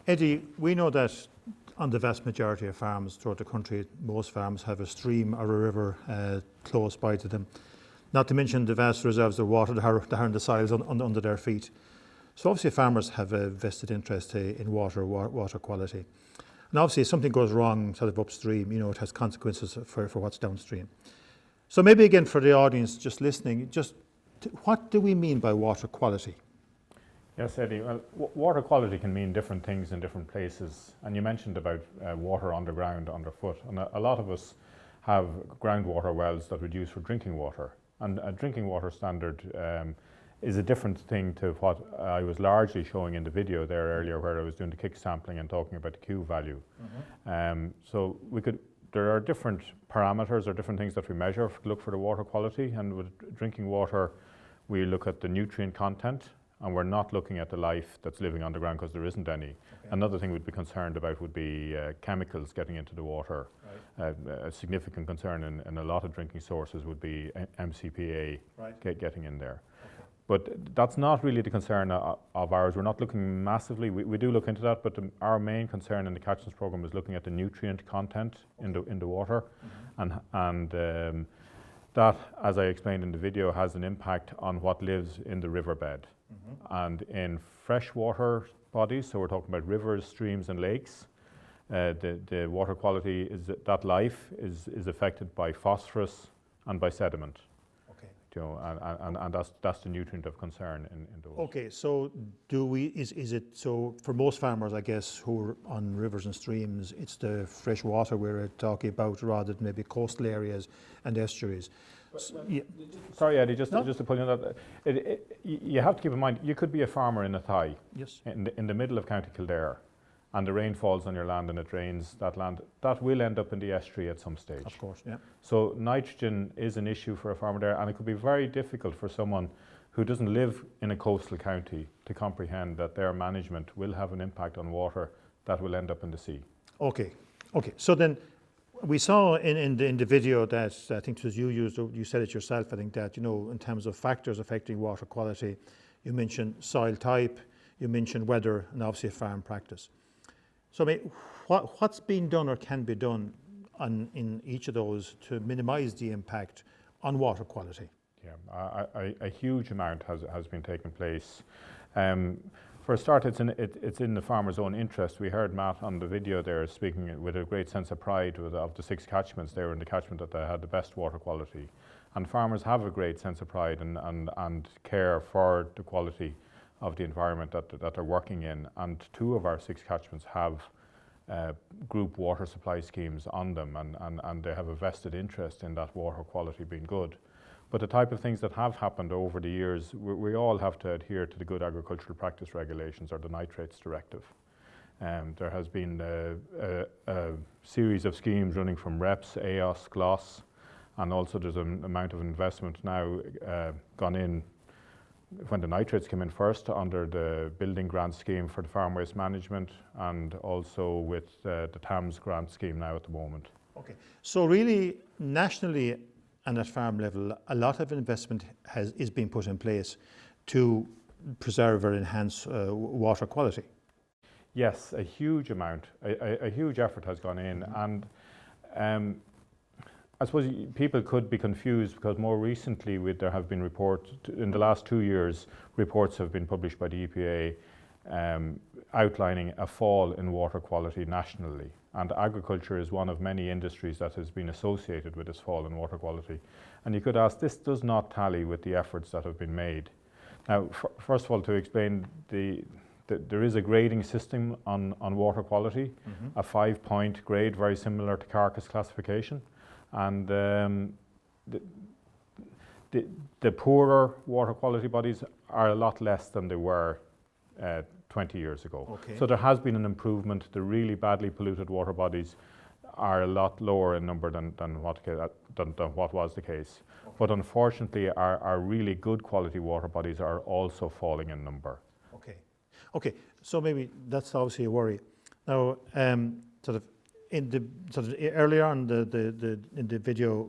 Eddie, we know that on the vast majority of farms throughout the country, most farms have a stream or a river close by to them. Not to mention the vast reserves of water that are in the soils under their feet. So obviously farmers have a vested interest in water quality. And obviously if something goes wrong sort of upstream, it has consequences for what's downstream. So maybe again for the audience just listening, what do we mean by water quality? Yes, Eddie. Well, water quality can mean different things in different places. And you mentioned about water underground, underfoot. And a lot of us have groundwater wells that we use for drinking water. And a drinking water standard is a different thing to what I was largely showing in the video there earlier, where I was doing the kick sampling and talking about the Q value. So there are different parameters or different things that we measure to look for the water quality. And with drinking water, we look at the nutrient content, and we're not looking at the life that's living underground because there isn't any. Okay. Another thing we'd be concerned about would be chemicals getting into the water. Right. A significant concern in a lot of drinking sources would be MCPA getting in there. Okay. But that's not really the concern of ours. We're not looking massively. We do look into that, but our main concern in the catchments program is looking at the nutrient content in the water, and that, as I explained in the video, has an impact on what lives in the riverbed. And in freshwater bodies, so we're talking about rivers, streams and lakes, the water quality that life is affected by phosphorus and by sediment. Okay. And that's the nutrient of concern in those. Okay, so is it so for most farmers, I guess, who are on rivers and streams, it's the fresh water we're talking about rather than maybe coastal areas and estuaries. Sorry, Eddie, just to put in that, you have to keep in mind, you could be a farmer in Athy, yes, in the middle of County Kildare, and the rain falls on your land and it drains that land. That will end up in the estuary at some stage. Of course, yeah. So nitrogen is an issue for a farmer there, and it could be very difficult for someone who doesn't live in a coastal county to comprehend that their management will have an impact on water that will end up in the sea. Okay, so then, we saw in the video that I think it was you said it yourself, I think that, in terms of factors affecting water quality, you mentioned soil type, you mentioned weather, and obviously farm practice. So what's been done or can be done in each of those to minimise the impact on water quality? Yeah, a huge amount has been taking place. For a start, it's in the farmer's own interest. We heard Matt on the video there speaking with a great sense of pride of the 6 catchments. They were in the catchment that they had the best water quality. And farmers have a great sense of pride and care for the quality of the environment that they're working in. And 2 of our 6 catchments have group water supply schemes on them, and they have a vested interest in that water quality being good. But the type of things that have happened over the years, we all have to adhere to the Good Agricultural Practice Regulations, or the Nitrates Directive. There has been a series of schemes running from REPS, AOS, GLOS, and also there's an amount of investment now gone in when the nitrates came in first under the Building Grant Scheme for the Farm Waste Management, and also with the TAMS grant scheme now at the moment. Okay, so really nationally and at farm level, a lot of investment is being put in place to preserve or enhance water quality. Yes, a huge amount, a huge effort has gone in, and I suppose people could be confused because more recently there have been reports, in the last 2 years, reports have been published by the EPA outlining a fall in water quality nationally. And agriculture is one of many industries that has been associated with this fall in water quality. And you could ask, this does not tally with the efforts that have been made. Now, first of all, to explain, there is a grading system on water quality, a 5-point grade, very similar to carcass classification. And the poorer water quality bodies are a lot less than they were 20 years ago. Okay. So there has been an improvement. The really badly polluted water bodies are a lot lower in number than what was the case. Okay. But unfortunately, our really good quality water bodies are also falling in number. Okay. So maybe that's obviously a worry. Now, earlier on in the video,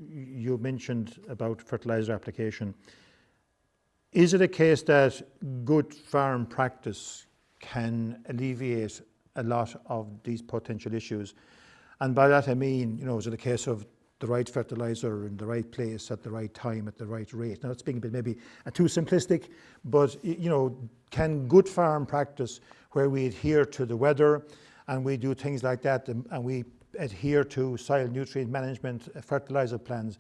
you mentioned about fertilizer application. Is it a case that good farm practice can alleviate a lot of these potential issues. And by that I mean, is it a case of the right fertilizer in the right place at the right time at the right rate? Now, it's being a bit maybe too simplistic, but can good farm practice, where we adhere to the weather and we do things like that, and we adhere to soil nutrient management, fertilizer plans,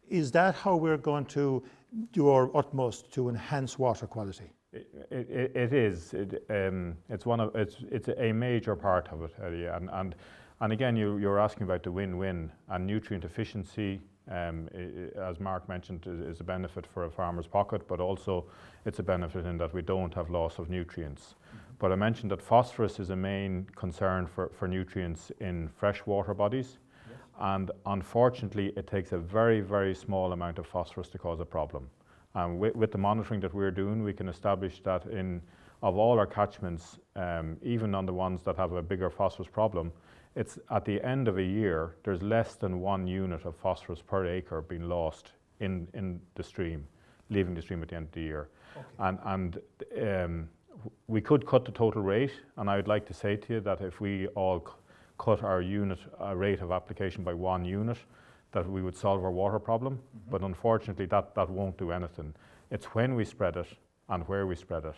is that how we're going to do our utmost to enhance water quality? It is. It's a major part of it, Eddie. And again, you're asking about the win-win, and nutrient efficiency, as Mark mentioned, is a benefit for a farmer's pocket, but also it's a benefit in that we don't have loss of nutrients. But I mentioned that phosphorus is a main concern for nutrients in freshwater bodies. Yes. And unfortunately, it takes a very, very small amount of phosphorus to cause a problem. And with the monitoring that we're doing, we can establish that of all our catchments, even on the ones that have a bigger phosphorus problem, it's at the end of a year, there's less than 1 unit of phosphorus per acre being lost in the stream, leaving the stream at the end of the year. Okay. And we could cut the total rate, and I would like to say to you that if we all cut our rate of application by 1 unit, that we would solve our water problem. Mm-hmm. But unfortunately, that won't do anything. It's when we spread it and where we spread it,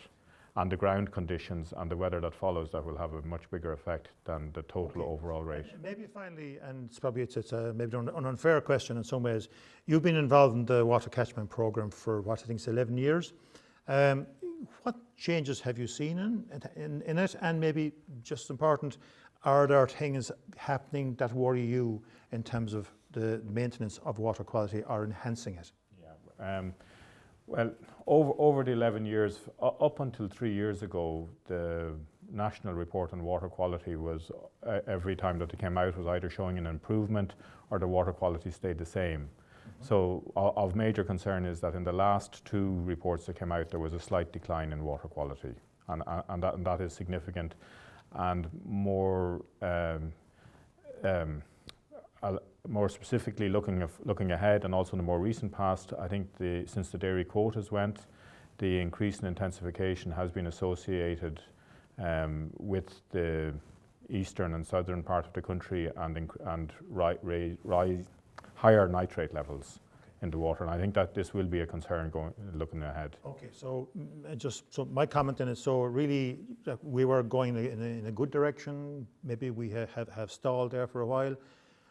and the ground conditions and the weather that follows, that will have a much bigger effect than the total overall rate. Maybe finally, and it's maybe an unfair question in some ways, you've been involved in the water catchment programme for what I think is 11 years. What changes have you seen in it? And maybe just important, are there things happening that worry you in terms of the maintenance of water quality or enhancing it? Yeah. Well, over the 11 years, up until 3 years ago, the national report on water quality was, every time that it came out, was either showing an improvement or the water quality stayed the same. Mm-hmm. So of major concern is that in the last 2 reports that came out, there was a slight decline in water quality, and that is significant. And more specifically looking ahead, and also in the more recent past, I think since the dairy quotas went, the increase in intensification has been associated with the eastern and southern part of the country, and higher nitrate levels in the water. And I think that this will be a concern looking ahead. Okay, so so my comment in it, so really we were going in a good direction. Maybe we have stalled there for a while.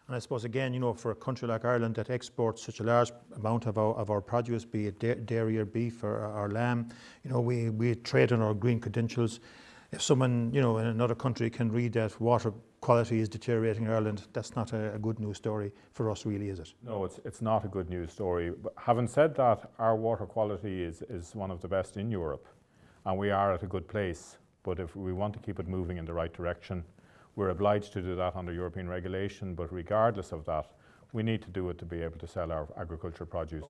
And I suppose, again, for a country like Ireland that exports such a large amount of our produce, be it dairy or beef or lamb, we trade on our green credentials. If someone, in another country can read that water quality is deteriorating in Ireland, that's not a good news story for us, really, is it? No, it's not a good news story. But having said that, our water quality is one of the best in Europe, and we are at a good place. But if we want to keep it moving in the right direction, we're obliged to do that under European regulation. But regardless of that, we need to do it to be able to sell our agricultural produce.